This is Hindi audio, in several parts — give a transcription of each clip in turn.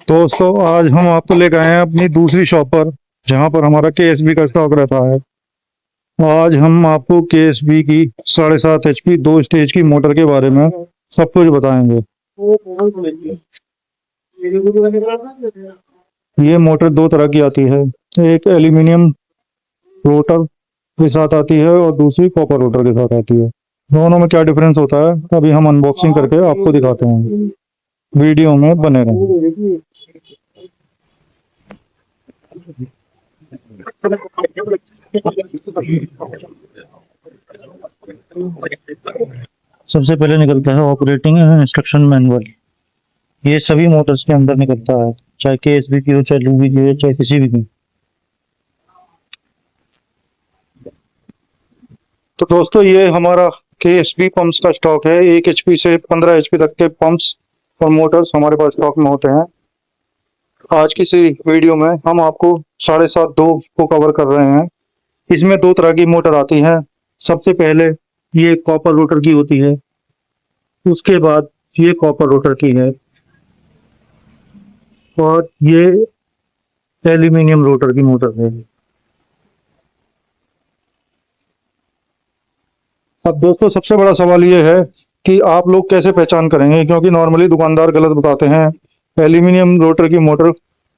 दोस्तों आज हम आपको लेकर आए हैं अपनी दूसरी शॉप पर, जहां पर हमारा केएसबी का स्टॉक रहता है। आज हम आपको केएसबी की 7.5 HP 2 स्टेज की मोटर के बारे में सब कुछ बताएंगे। ये मोटर दो तरह की आती है, एक एल्यूमिनियम रोटर के साथ आती है और दूसरी कॉपर रोटर के साथ आती है। दोनों में क्या डिफरेंस होता है अभी हम अनबॉक्सिंग करके आपको दिखाते हैं। वीडियो में बने रहें। सबसे पहले निकलता है ऑपरेटिंग इंस्ट्रक्शन मैनुअल। ये सभी मोटर्स के अंदर निकलता है, चाहे केएसबी की हो, चाहे लूबी की हो, चाहे किसी भी की। तो दोस्तों ये हमारा केएसबी पंप्स का स्टॉक है। 1 HP से 15 HP तक के पंप्स और मोटर्स हमारे पास स्टॉक में होते हैं। आज की इस वीडियो में हम आपको 7.5-2 को कवर कर रहे हैं। इसमें दो तरह की मोटर आती है। सबसे पहले ये कॉपर रोटर की होती है, उसके बाद ये कॉपर रोटर की है, और ये एल्यूमिनियम रोटर की मोटर है। अब दोस्तों सबसे बड़ा सवाल ये है कि आप लोग कैसे पहचान करेंगे, क्योंकि नॉर्मली दुकानदार गलत बताते हैं। एल्यूमिनियम रोटर की मोटर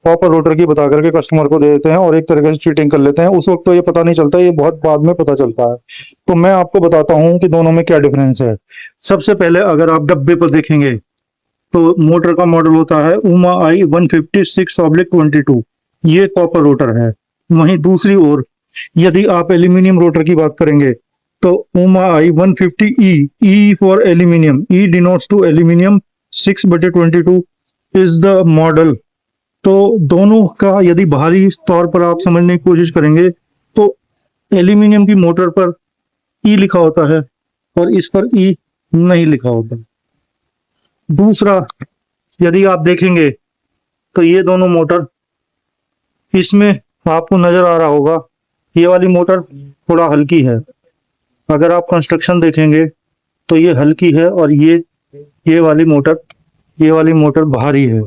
कॉपर रोटर की बता करके कस्टमर को दे देते हैं और एक तरीके से चीटिंग कर लेते हैं। उस वक्त तो ये पता नहीं चलता, ये बहुत बाद में पता चलता है। तो मैं आपको बताता हूँ कि दोनों में क्या डिफरेंस है। सबसे पहले अगर आप डब्बे पर देखेंगे तो मोटर का मॉडल होता है उमा आई 156/22। ये कॉपर रोटर है। वहीं दूसरी ओर यदि आप एल्यूमिनियम रोटर की बात करेंगे तो उमा आई 150E, E for aluminium, E denotes to aluminium 6/22 is the model. तो दोनों का यदि बाहरी तौर पर आप समझने की कोशिश करेंगे तो एल्यूमिनियम की मोटर पर ई लिखा होता है और इस पर ई नहीं लिखा होता। दूसरा, यदि आप देखेंगे तो ये दोनों मोटर, इसमें आपको नजर आ रहा होगा ये वाली मोटर थोड़ा हल्की है। अगर आप कंस्ट्रक्शन देखेंगे तो ये हल्की है और ये वाली मोटर भारी है।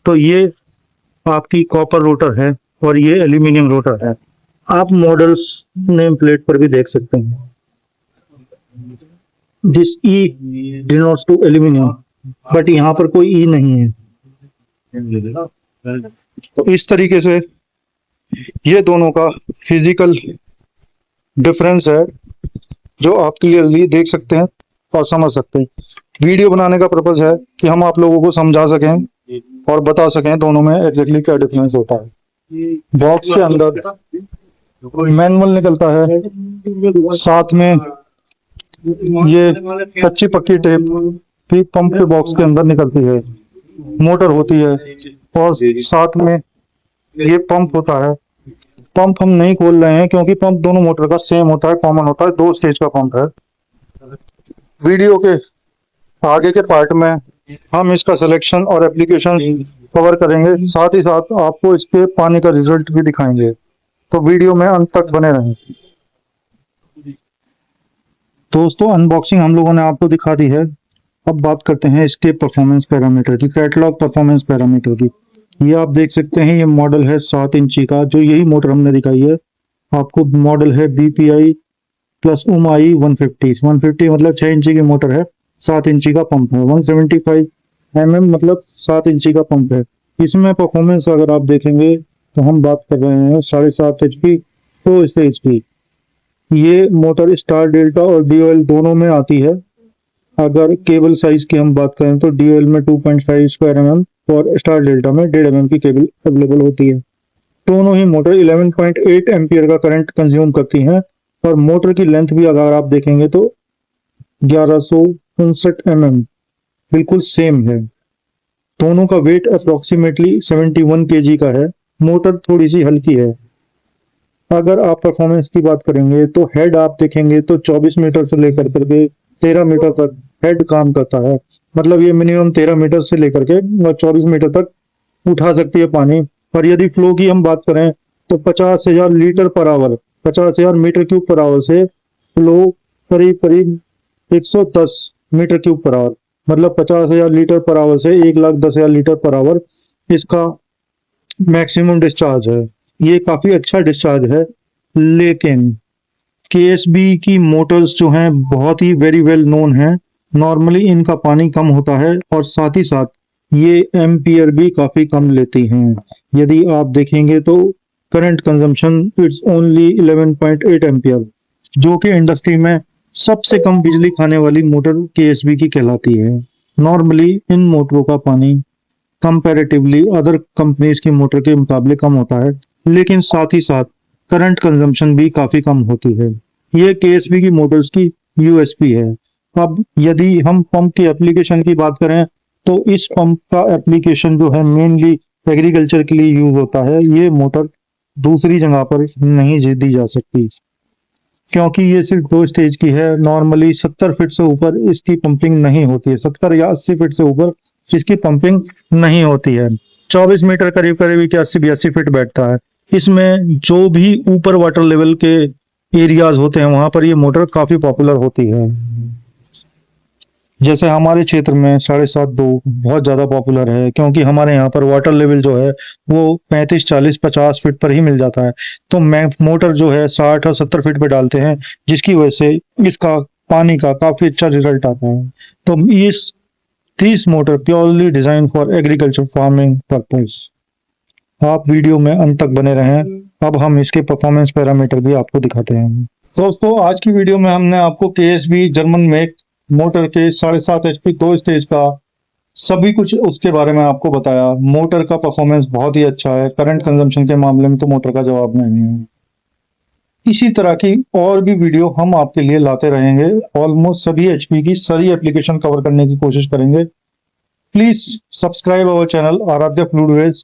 तो ये आपकी कॉपर रोटर है और ये एल्यूमिनियम रोटर है। आप मॉडल्स नेम प्लेट पर भी देख सकते हैं, this E denotes to aluminium, but यहाँ पर कोई ई नहीं है। तो इस तरीके से ये दोनों का फिजिकल डिफरेंस है, जो आप क्लियरली देख सकते हैं और समझ सकते हैं। वीडियो बनाने का पर्पज है कि हम आप लोगों को समझा सकें और बता सकें दोनों में एग्जैक्टली क्या डिफरेंस होता है। बॉक्स के अंदर मैनुअल निकलता है, साथ में ये कच्ची पक्की टेप भी पंप के बॉक्स के अंदर निकलती है। मोटर होती है और साथ में ये पंप होता है। पंप हम नहीं खोल रहे हैं क्योंकि पंप दोनों मोटर का सेम होता है, कॉमन होता है, 2 स्टेज का पंप है। वीडियो के आगे के पार्ट में हम इसका सिलेक्शन और एप्लीकेशन कवर करेंगे, साथ ही साथ आपको इसके पानी का रिजल्ट भी दिखाएंगे। तो वीडियो में अंत तक बने रहें। दोस्तों अनबॉक्सिंग हम लोगों ने आपको दिखा दी है। अब बात करते हैं इसके परफॉर्मेंस पैरामीटर की, कैटलॉग परफॉर्मेंस पैरामीटर की। ये आप देख सकते हैं, ये मॉडल है 7 इंची का, जो यही मोटर हमने दिखाई है आपको। मॉडल है BPI प्लस उमाई 150 मतलब 6 इंची की मोटर है, 7 इंची का पंप है। 175 mm मतलब 7 इंची का पंप है। इसमें परफॉर्मेंस अगर आप देखेंगे तो हम बात कर रहे हैं 7.5 HP 2 स्टेज की। ये मोटर स्टार डेल्टा और DOL दोनों में आती है। अगर केबल साइज की हम बात करें तो DOL में 2.5 स्क्वायर mm और स्टार डेल्टा में 1.5 mm की केबल अवेलेबल होती है। दोनों ही मोटर 11.8 एम्पियर का करंट कंज्यूम करती हैं, और मोटर की लेंथ भी अगर आप देखेंगे तो 1159 mm बिल्कुल सेम है। दोनों का वेट अप्रोक्सीमेटली 71 kg का है। मोटर थोड़ी सी हल्की है। अगर आप परफॉर्मेंस की बात करेंगे तो हेड आप देखेंगे तो 24 मीटर से लेकर करके 13 मीटर तक हेड काम करता है। मतलब ये मिनिमम 13 मीटर से लेकर के 24 मीटर तक उठा सकती है पानी। और यदि फ्लो की हम बात करें तो 50,000 litre per hour, 50,000 metre cube per hour से फ्लो करीब करीब 110 मीटर क्यूब पर आवर, मतलब 50,000 लीटर पर आवर से 1,10,000 लीटर पर आवर इसका मैक्सिमम डिस्चार्ज है। ये काफी अच्छा डिस्चार्ज है, लेकिन केएसबी की मोटर्स जो हैं बहुत ही वेरी वेल नोन है। नॉर्मली इनका पानी कम होता है और साथ ही साथ ये एम्पियर भी काफी कम लेती हैं। यदि आप देखेंगे तो current consumption it's only 11.8 ampere, जो कि इंडस्ट्री में सबसे कम बिजली खाने वाली मोटर केएसबी की कहलाती है। नॉर्मली इन मोटरों का पानी कंपैरेटिवली अदर कंपनीज की मोटर के मुकाबले कम होता है, लेकिन साथ ही साथ करंट कंजम्पशन भी काफी कम होती है। ये केएसबी की मोटर्स की यूएसपी है। अब यदि हम पंप की एप्लीकेशन की बात करें तो इस पंप का एप्लीकेशन जो है मेनली एग्रीकल्चर के लिए यूज होता है। ये मोटर दूसरी जगह पर नहीं दी जा सकती, क्योंकि ये सिर्फ 2 स्टेज की है। नॉर्मली 70 फीट से ऊपर इसकी पंपिंग नहीं होती है, 70 या 80 फीट से ऊपर इसकी पंपिंग नहीं होती है। 24 मीटर करीब करीब 81-82 फीट बैठता है। इसमें जो भी ऊपर वाटर लेवल के एरियाज होते हैं वहां पर ये मोटर काफी पॉपुलर होती है। जैसे हमारे क्षेत्र में 7.5-2 बहुत ज्यादा पॉपुलर है, क्योंकि हमारे यहाँ पर वाटर लेवल जो है वो 35, 40, 50 फीट पर ही मिल जाता है। तो मैं मोटर जो है 60 और 70 फीट पे डालते हैं, जिसकी वजह से इसका पानी का काफी अच्छा रिजल्ट आता है। तो this motor purely design for agriculture farming purpose. आप वीडियो में अंत तक बने रहें। अब हम इसके परफॉर्मेंस पैरामीटर भी आपको दिखाते हैं। दोस्तों, आज की वीडियो में हमने आपको केएसबी जर्मन मेक मोटर के 7.5 एचपी 2 स्टेज का सभी कुछ उसके बारे में आपको बताया। मोटर का परफॉर्मेंस बहुत ही अच्छा है। करंट कंजम्पशन के मामले में तो मोटर का जवाब नहीं है। इसी तरह की और भी वीडियो हम आपके लिए लाते रहेंगे। ऑलमोस्ट सभी एचपी की सारी एप्लीकेशन कवर करने की कोशिश करेंगे। Please subscribe our channel Aaradhya फ्लूइडवेज